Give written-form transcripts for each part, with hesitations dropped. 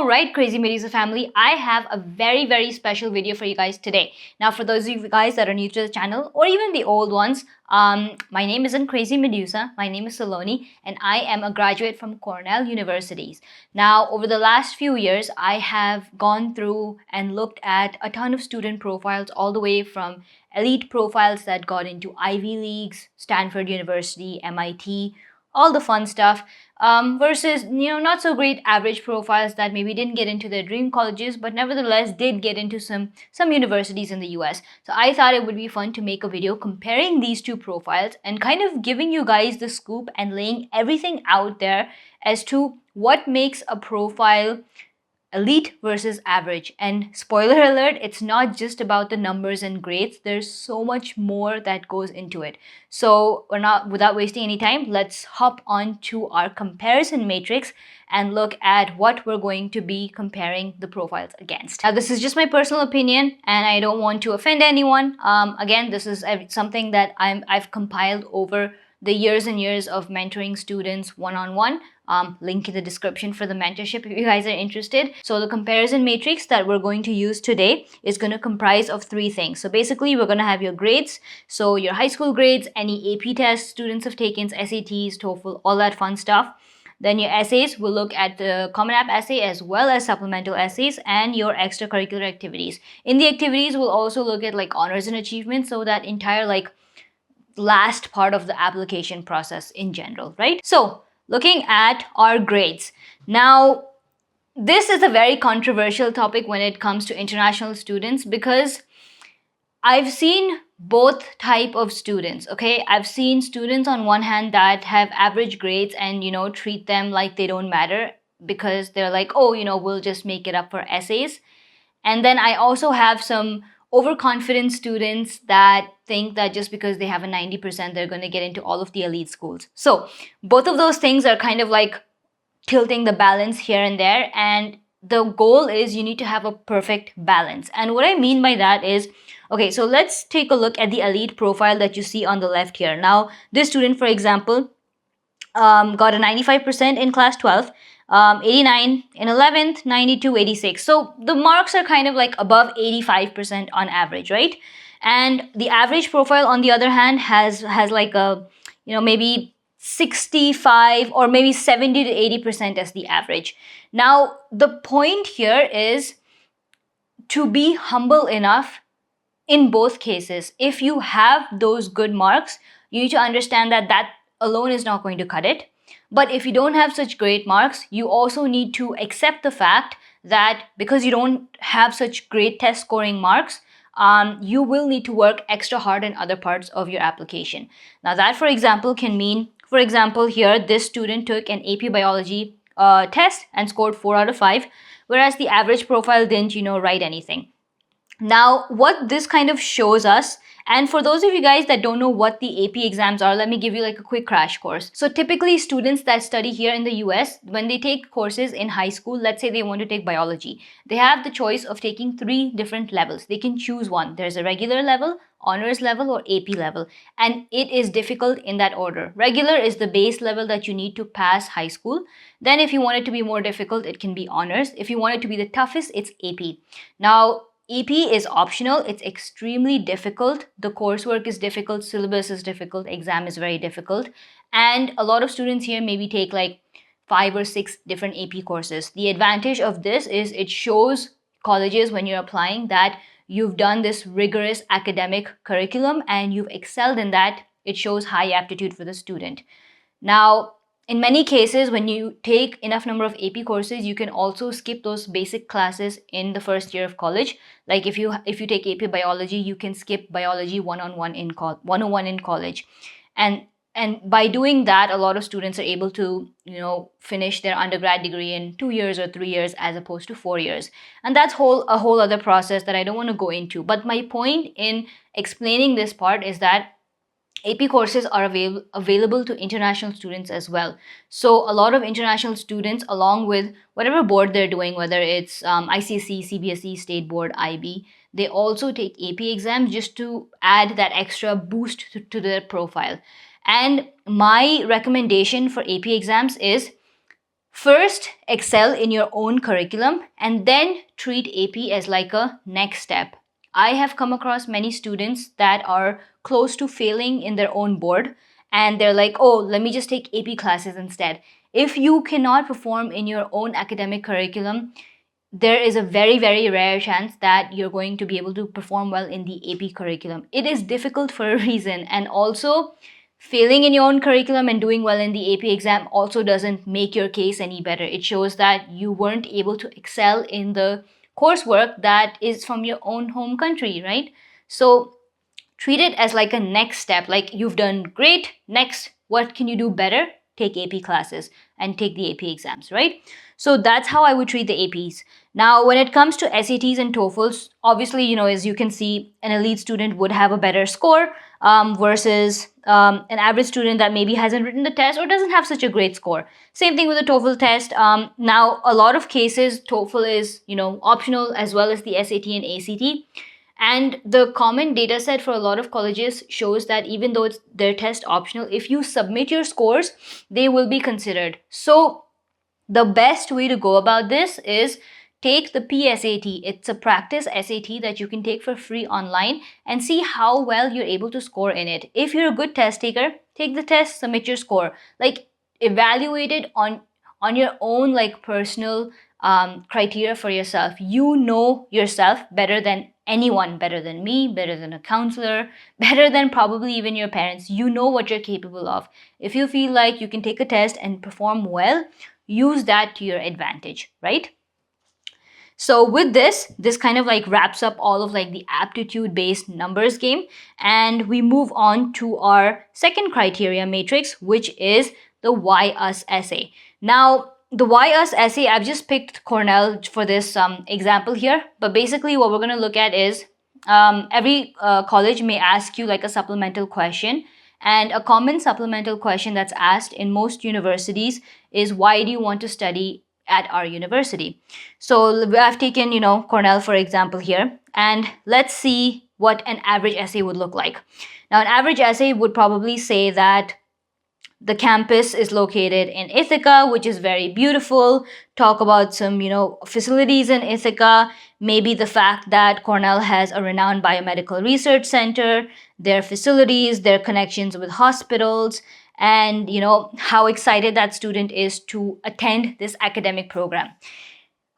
Alright, Crazy Medusa family, I have a very special video for you guys today. Now, for those of you guys that are new to the channel, or even the old ones, my name isn't Crazy Medusa, my name is Saloni, and I am a graduate from Cornell Universities. Now, over the last few years, I have gone through and looked at a ton of student profiles, all the way from elite profiles that got into Ivy Leagues, Stanford University, MIT, all the fun stuff, versus not so great average profiles that maybe didn't get into their dream colleges but nevertheless did get into some universities in the US. So I thought it would be fun to make a video comparing these two profiles and kind of giving you guys the scoop and laying everything out there as to what makes a profile elite versus average. And spoiler alert, it's not just about the numbers and grades. There's so much more that goes into it. So without wasting any time, let's hop on to our comparison matrix and look at what we're going to be comparing the profiles against. Now, this is just my personal opinion and I don't want to offend anyone. Again, this is something that I've compiled over the years and years of mentoring students one-on-one. Link in the description for the mentorship if you guys are interested. So the comparison matrix that we're going to use today is going to comprise of three things. So basically, we're going to have your grades, so your high school grades, any AP tests students have taken, SATs, TOEFL, all that fun stuff. Then your essays, we'll look at the Common App essay as well as supplemental essays, and your extracurricular activities. In the activities, we'll also look at like honors and achievements, so that entire like last part of the application process in general, right? So looking at our grades. Now, this is a very controversial topic when it comes to international students because I've seen both type of students, okay? I've seen students on one hand that have average grades and, treat them like they don't matter because they're like, oh, we'll just make it up for essays. And then I also have some overconfident students that think that just because they have a 90%, they're going to get into all of the elite schools. So both of those things are kind of like tilting the balance here and there. And the goal is you need to have a perfect balance. And what I mean by that is, okay, so let's take a look at the elite profile that you see on the left here. Now, this student, for example, got a 95% in class 12. 89 in 11th, 92, 86. So the marks are kind of like above 85% on average, right? And the average profile, on the other hand, has like a, maybe 65 or maybe 70 to 80% as the average. Now, the point here is to be humble enough in both cases. If you have those good marks, you need to understand that that alone is not going to cut it. But if you don't have such great marks, you also need to accept the fact that because you don't have such great test scoring marks, you will need to work extra hard in other parts of your application. Now that, for example, can mean, for example, here, this student took an AP biology test and scored 4 out of 5, whereas the average profile didn't, write anything. Now, what this kind of shows us, and for those of you guys that don't know what the AP exams are, let me give you like a quick crash course. So typically students that study here in the US, when they take courses in high school, let's say they want to take biology, they have the choice of taking 3 different levels. They can choose one. There's a regular level, honors level, or AP level. And it is difficult in that order. Regular is the base level that you need to pass high school. Then if you want it to be more difficult, it can be honors. If you want it to be the toughest, it's AP. Now, AP is optional. It's extremely difficult. The coursework is difficult, syllabus is difficult, exam is very difficult. And a lot of students here maybe take like 5 or 6 different AP courses. The advantage of this is it shows colleges when you're applying that you've done this rigorous academic curriculum and you've excelled in that. It shows high aptitude for the student. Now, in many cases, when you take enough number of AP courses, you can also skip those basic classes in the first year of college. Like if you take AP biology, you can skip biology 101 in college. And by doing that, a lot of students are able to, finish their undergrad degree in 2 years or 3 years as opposed to 4 years. And that's a whole other process that I don't want to go into. But my point in explaining this part is that AP courses are available to international students as well. So a lot of international students, along with whatever board they're doing, whether it's ICSE, CBSE, State Board, IB, they also take AP exams just to add that extra boost to their profile. And my recommendation for AP exams is First, excel in your own curriculum and then treat AP as like a next step. I have come across many students that are close to failing in their own board and they're like, oh, let me just take AP classes instead. If you cannot perform in your own academic curriculum, there is a very, very rare chance that you're going to be able to perform well in the AP curriculum. It is difficult for a reason, and also failing in your own curriculum and doing well in the AP exam also doesn't make your case any better. It shows that you weren't able to excel in the coursework that is from your own home country, right? So treat it as like a next step, like you've done great, next, what can you do better? Take AP classes and take the AP exams, right? So that's how I would treat the APs. Now, when it comes to SATs and TOEFLs, obviously, as you can see, an elite student would have a better score versus an average student that maybe hasn't written the test or doesn't have such a great score. Same thing with the TOEFL test. Now, a lot of cases, TOEFL is, optional as well as the SAT and ACT. And the common data set for a lot of colleges shows that even though it's their test optional, if you submit your scores, they will be considered. So the best way to go about this is take the PSAT. It's a practice SAT that you can take for free online and see how well you're able to score in it. If you're a good test taker, take the test, submit your score. Like, evaluate it on your own personal criteria for yourself. You know yourself better than anyone, better than me, better than a counselor, better than probably even your parents. You know what you're capable of. If you feel like you can take a test and perform well, use that to your advantage, right? So with this kind of wraps up all of the aptitude based numbers game, and we move on to our second criteria matrix, which is the why us essay. Now, the why us essay, I've just picked Cornell for this example here, but basically what we're going to look at is every college may ask you a supplemental question, and a common supplemental question that's asked in most universities is, why do you want to study at our university? So I've taken Cornell for example here, and let's see what an average essay would look like. Now, an average essay would probably say that the campus is located in Ithaca, which is very beautiful. Talk about some, facilities in Ithaca. Maybe the fact that Cornell has a renowned biomedical research center, their facilities, their connections with hospitals, and, how excited that student is to attend this academic program.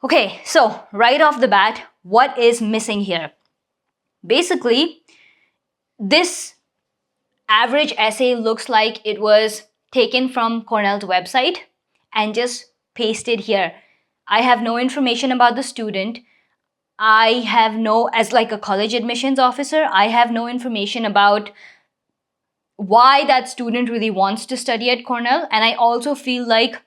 Okay, so right off the bat, what is missing here? Basically, this average essay looks like it was taken from Cornell's website and just pasted here. I have no information about the student. As a college admissions officer, I have no information about why that student really wants to study at Cornell. And I also feel like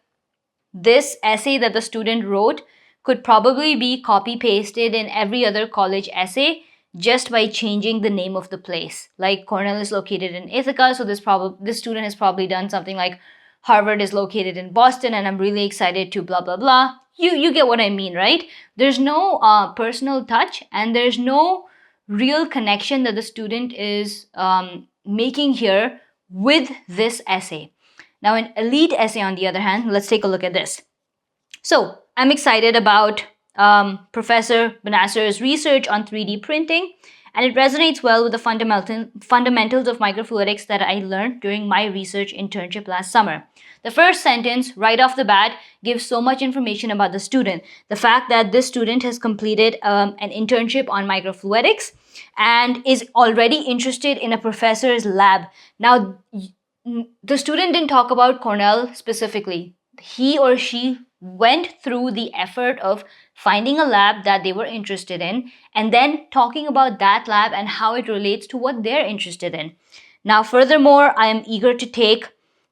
this essay that the student wrote could probably be copy pasted in every other college essay just by changing the name of the place. Like, Cornell is located in Ithaca, so this student has probably done something like Harvard is located in Boston and I'm really excited to blah blah blah. You get what I mean, right? There's no personal touch and there's no real connection that the student is making here with this essay. Now, an elite essay, on the other hand, let's take a look at this. So I'm excited about Professor Benasser's research on 3D printing, and it resonates well with the fundamentals of microfluidics that I learned during my research internship last summer. The first sentence, right off the bat, gives so much information about the student. The fact that this student has completed an internship on microfluidics and is already interested in a professor's lab. Now, the student didn't talk about Cornell specifically. He or she went through the effort of finding a lab that they were interested in and then talking about that lab and how it relates to what they're interested in. Now, furthermore, I am eager to take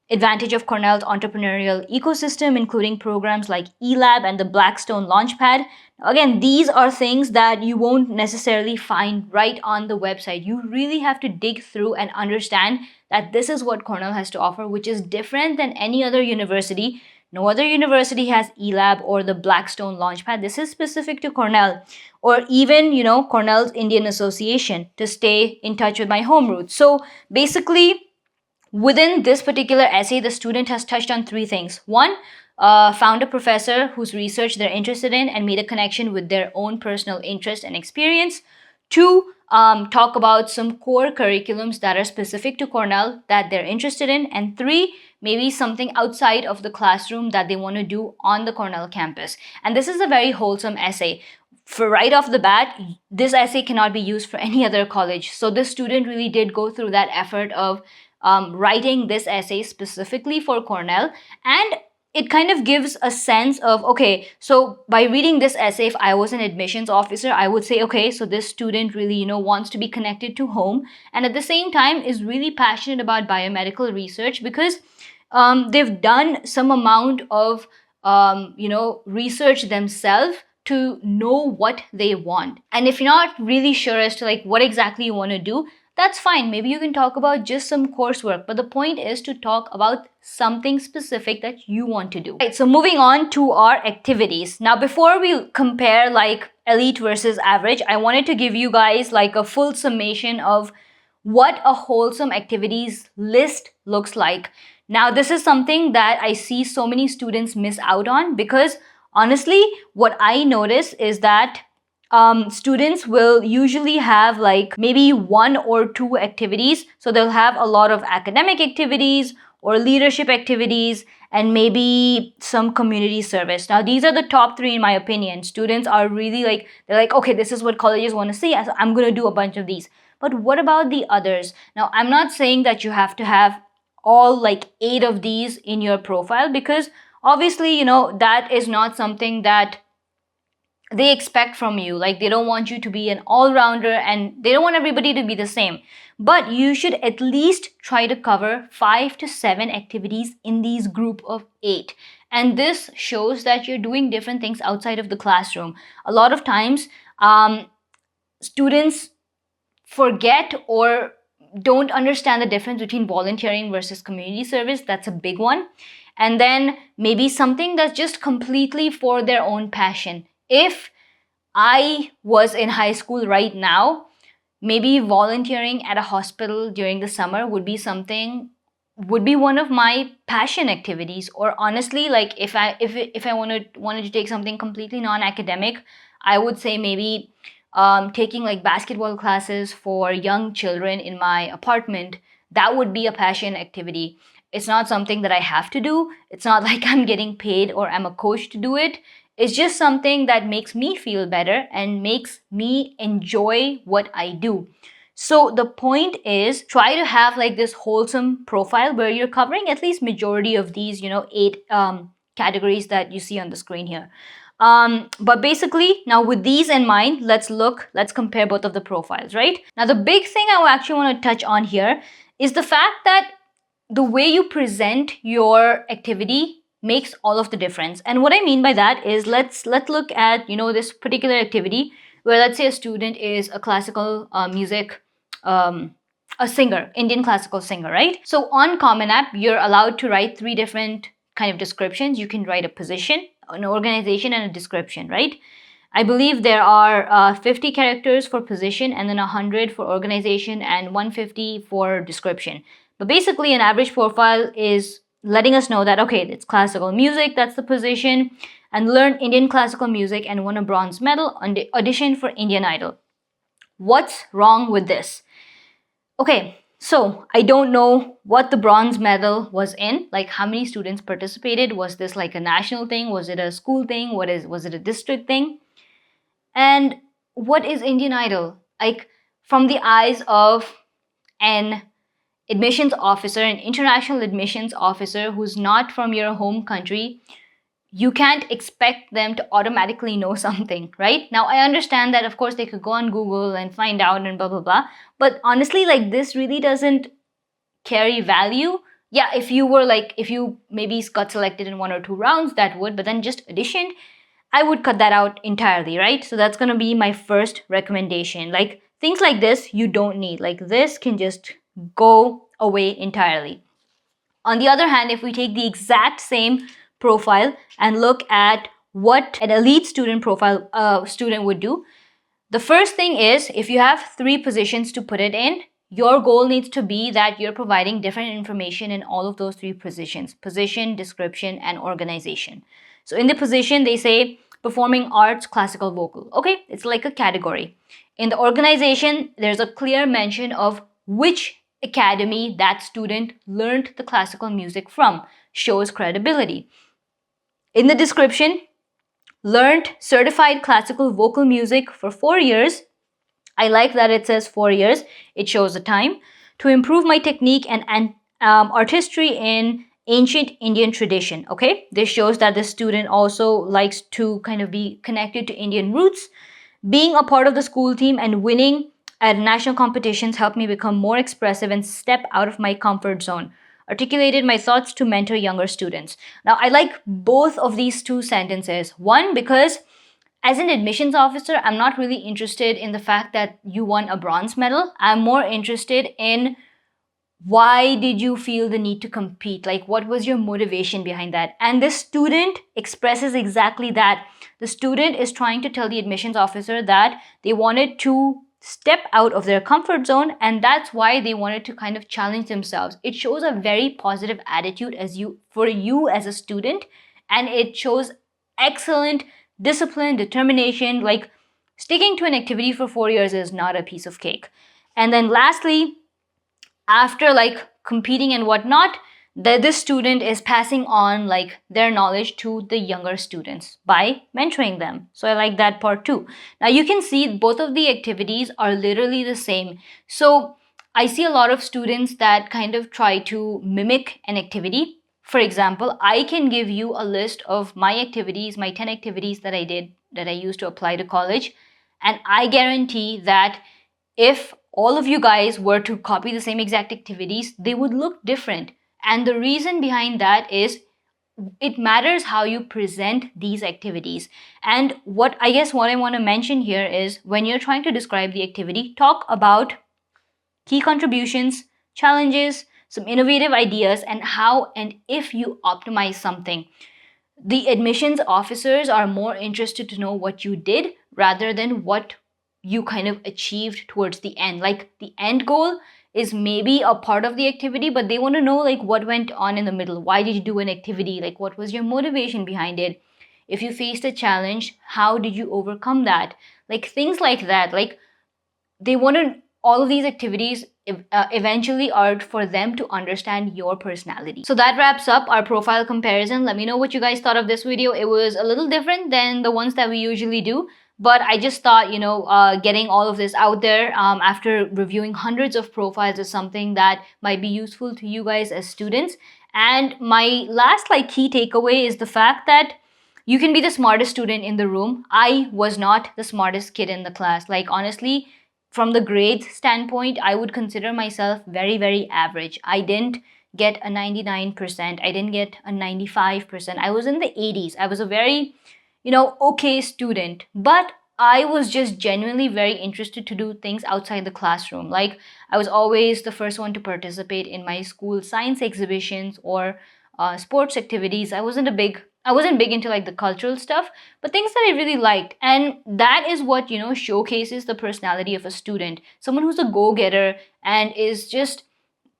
advantage of Cornell's entrepreneurial ecosystem, including programs like eLab and the Blackstone Launchpad. Again, these are things that you won't necessarily find right on the website. You really have to dig through and understand that this is what Cornell has to offer, which is different than any other university. No other university has eLab or the Blackstone Launchpad. This is specific to Cornell, or even, Cornell's Indian Association, to stay in touch with my home roots. So basically, within this particular essay, the student has touched on three things. One, found a professor whose research they're interested in and made a connection with their own personal interest and experience. 2, talk about some core curriculums that are specific to Cornell that they're interested in. And 3, maybe something outside of the classroom that they want to do on the Cornell campus. And this is a very wholesome essay. For right off the bat, this essay cannot be used for any other college. So this student really did go through that effort of writing this essay specifically for Cornell, and it kind of gives a sense of, okay, so by reading this essay, if I was an admissions officer, I would say, okay, so this student really, wants to be connected to home, and at the same time is really passionate about biomedical research because they've done some amount of, research themselves to know what they want. And if you're not really sure as to like what exactly you want to do, that's fine. Maybe you can talk about just some coursework, but the point is to talk about something specific that you want to do. Right, so moving on to our activities. Now, before we compare like elite versus average, I wanted to give you guys like a full summation of what a wholesome activities list looks like. Now, this is something that I see so many students miss out on because honestly, what I notice is that students will usually have like maybe 1 or 2 activities. So they'll have a lot of academic activities or leadership activities and maybe some community service. Now, these are the top 3 in my opinion. Students are really like, they're like, okay, this is what colleges want to see. So I'm going to do a bunch of these. But what about the others? Now, I'm not saying that you have to have all like 8 of these in your profile because obviously, that is not something that they expect from you. Like they don't want you to be an all-rounder and they don't want everybody to be the same. But you should at least try to cover 5 to 7 activities in these group of 8. And this shows that you're doing different things outside of the classroom. A lot of times, students forget or don't understand the difference between volunteering versus community service. That's a big one. And then maybe something that's just completely for their own passion. If I was in high school right now, maybe volunteering at a hospital during the summer would be one of my passion activities. Or honestly, like if I wanted to take something completely non-academic, I would say maybe taking like basketball classes for young children in my apartment. That would be a passion activity. It's not something that I have to do. It's not like I'm getting paid or I'm a coach to do it. It's just something that makes me feel better and makes me enjoy what I do. So the point is try to have like this wholesome profile where you're covering at least majority of these, 8 categories that you see on the screen here. But basically, now with these in mind, let's compare both of the profiles, right? Now, the big thing I actually want to touch on here is the fact that the way you present your activity makes all of the difference. And what I mean by that is let's look at, this particular activity where let's say a student is a classical music, a singer, Indian classical singer, right? So on Common App, you're allowed to write 3 different kind of descriptions. You can write a position, an organization, and a description, right? I believe there are 50 characters for position and then 100 for organization and 150 for description. But basically, an average profile is letting us know that, okay, it's classical music, that's the position, and learn Indian classical music and won a bronze medal on the audition for Indian Idol. What's wrong with this? Okay, so I don't know what the bronze medal was in, like how many students participated. Was this like a national thing? Was it a school thing? Was it a district thing? And what is Indian Idol? Like from the eyes of an admissions officer, an international admissions officer who's not from your home country, you can't expect them to automatically know something, right? Now, I understand that, of course, they could go on Google and find out and blah, blah, blah. But honestly, like this really doesn't carry value. Yeah, if you maybe got selected in 1 or 2 rounds, that would, but then just auditioned, I would cut that out entirely, right? So that's going to be my first recommendation. Like things like this, you don't need. Like this can just go away entirely. On the other hand, if we take the exact same profile and look at what an elite student profile student would do, the first thing is if you have 3 positions to put it in, your goal needs to be that you're providing different information in all of those three positions: position, description, and organization. So in the position, they say performing arts, classical, vocal. Okay, it's like a category. In the organization, there's a clear mention of which academy that student learned the classical music from, shows credibility. In the description, learned certified classical vocal music for 4 years. I like that it says 4 years. It shows the time to improve my technique and artistry in ancient Indian tradition. Okay, this shows that the student also likes to kind of be connected to Indian roots. Being a part of the school team and winning at national competitions helped me become more expressive and step out of my comfort zone. Articulated my thoughts to mentor younger students. Now, I like both of these two sentences. One, because as an admissions officer, I'm not really interested in the fact that you won a bronze medal. I'm more interested in why did you feel the need to compete? Like, what was your motivation behind that? And this student expresses exactly that. The student is trying to tell the admissions officer that they wanted to step out of their comfort zone, and that's why they wanted to kind of challenge themselves. It shows a very positive attitude for you as a student, and it shows excellent discipline, determination. Like, sticking to an activity for 4 years is not a piece of cake. And then lastly, after like competing and whatnot, this student is passing on like their knowledge to the younger students by mentoring them. So I like that part too. Now you can see both of the activities are literally the same. So I see a lot of students that kind of try to mimic an activity. For example, I can give you a list of my activities, my 10 activities that I did, that I used to apply to college. And I guarantee that if all of you guys were to copy the same exact activities, they would look different. And the reason behind that is it matters how you present these activities. And what I want to mention here is when you're trying to describe the activity, talk about key contributions, challenges, some innovative ideas, and how and if you optimize something. The admissions officers are more interested to know what you did rather than what you kind of achieved towards the end. Like, the end goal is maybe a part of the activity, but they want to know like what went on in the middle. Why did you do an activity? Like, what was your motivation behind it? If you faced a challenge, how did you overcome that? Like, things like that. Like, they want to, all of these activities eventually are for them to understand your personality. So that wraps up our profile comparison. Let me know what you guys thought of this video. It was a little different than the ones that we usually do, but I just thought, getting all of this out there after reviewing hundreds of profiles is something that might be useful to you guys as students. And my last key takeaway is the fact that you can be the smartest student in the room. I was not the smartest kid in the class. Like, honestly, from the grades standpoint, I would consider myself very, very average. I didn't get a 99%. I didn't get a 95%. I was in the 80s. I was a very, okay student. But I was just genuinely very interested to do things outside the classroom. Like, I was always the first one to participate in my school science exhibitions or sports activities. I wasn't big into like the cultural stuff, but things that I really liked. And that is what, showcases the personality of a student. Someone who's a go-getter and is just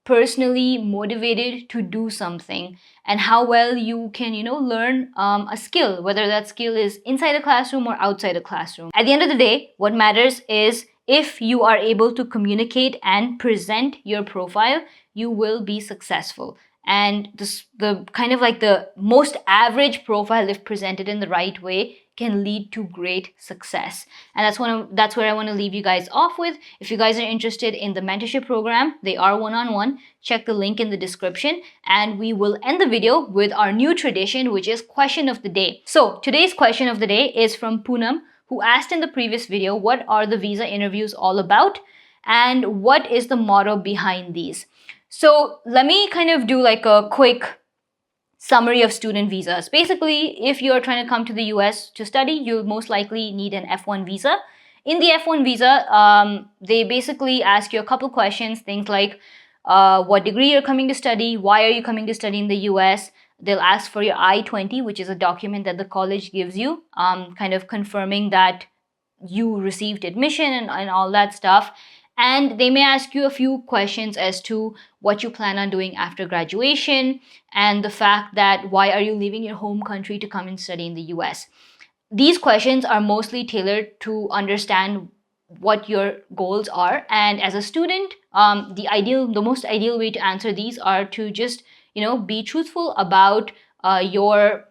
personally motivated to do something, and how well you can, learn a skill, whether that skill is inside a classroom or outside a classroom. At the end of the day, what matters is if you are able to communicate and present your profile, you will be successful. And the kind of like the most average profile, if presented in the right way, can lead to great success. And that's where I want to leave you guys off with. If you guys are interested in the mentorship program, they are one-on-one. Check the link in the description. And we will end the video with our new tradition, which is question of the day. So today's question of the day is from Poonam, who asked in the previous video, what are the visa interviews all about? And what is the motto behind these? So let me kind of do like a quick summary of student visas. Basically, if you're trying to come to the US to study, you'll most likely need an F1 visa. In the F1 visa, they basically ask you a couple questions, things like what degree you're coming to study, why are you coming to study in the US. They'll ask for your I-20, which is a document that the college gives you, kind of confirming that you received admission and all that stuff. And they may ask you a few questions as to what you plan on doing after graduation, and the fact that why are you leaving your home country to come and study in the US. These questions are mostly tailored to understand what your goals are, and as a student, the most ideal way to answer these are to just be truthful about your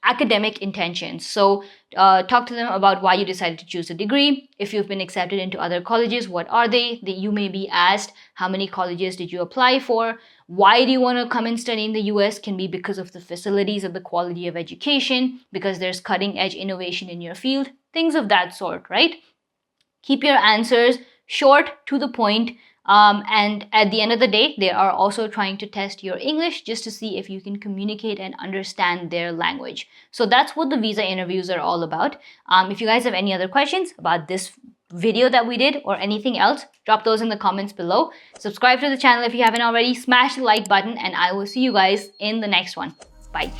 academic intentions. So talk to them about why you decided to choose a degree. If you've been accepted into other colleges, what are they? That you may be asked, how many colleges did you apply for? Why do you want to come and study in the US? Can be because of the facilities or the quality of education, because there's cutting edge innovation in your field, things of that sort, right? Keep your answers short, to the point, and at the end of the day, they are also trying to test your English just to see if you can communicate and understand their language. So that's what the visa interviews are all about. If you guys have any other questions about this video that we did or anything else, drop those in the comments below. Subscribe to the channel if you haven't already, smash the like button, and I will see you guys in the next one. Bye.